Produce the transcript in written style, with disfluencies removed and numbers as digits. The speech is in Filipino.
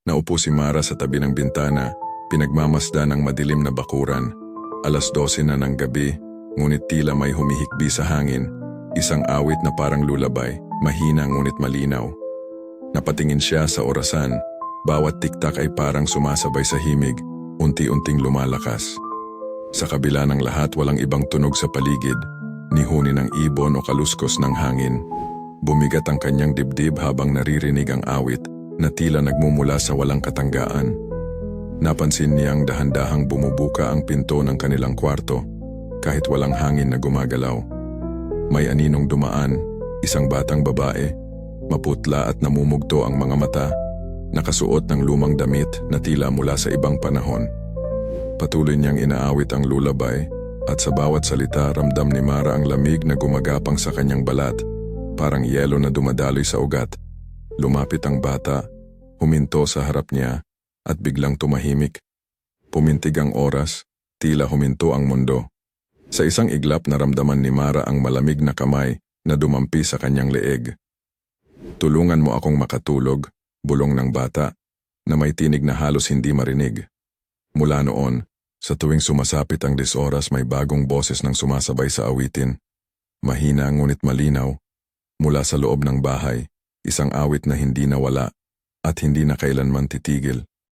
Naupo si Mara sa tabi ng bintana, pinagmamasdan ng madilim na bakuran. 12:00 na ng gabi, ngunit tila may humihikbi sa hangin. Isang awit na parang lulabay, mahina ngunit malinaw. Napatingin siya sa orasan. Bawat tiktak ay parang sumasabay sa himig, unti-unting lumalakas. Sa kabila ng lahat, walang ibang tunog sa paligid, ni huni ng ibon o kaluskos ng hangin. Bumigat ang kanyang dibdib habang naririnig ang awit na tila nagmumula sa walang katanggaan. Napansin niyang dahan-dahang bumubuka ang pinto ng kanilang kwarto, kahit walang hangin na gumagalaw. May aninong dumaan, isang batang babae, maputla at namumugto ang mga mata, nakasuot ng lumang damit na tila mula sa ibang panahon. Patuloy niyang inaawit ang lulabay at sa bawat salita ramdam ni Mara ang lamig na gumagapang sa kanyang balat, parang yelo na dumadaloy sa ugat. Lumapit ang bata, huminto sa harap niya at biglang tumahimik. Pumintig ang oras, tila huminto ang mundo. Sa isang iglap naramdaman ni Mara ang malamig na kamay na dumampi sa kanyang leeg. "Tulungan mo akong makatulog," bulong ng bata, na may tinig na halos hindi marinig. Mula noon, sa tuwing sumasapit ang 10 oras may bagong boses ng sumasabay sa awitin. Mahina ngunit malinaw. Mula sa loob ng bahay, isang awit na hindi nawala at hindi na kailanman titigil.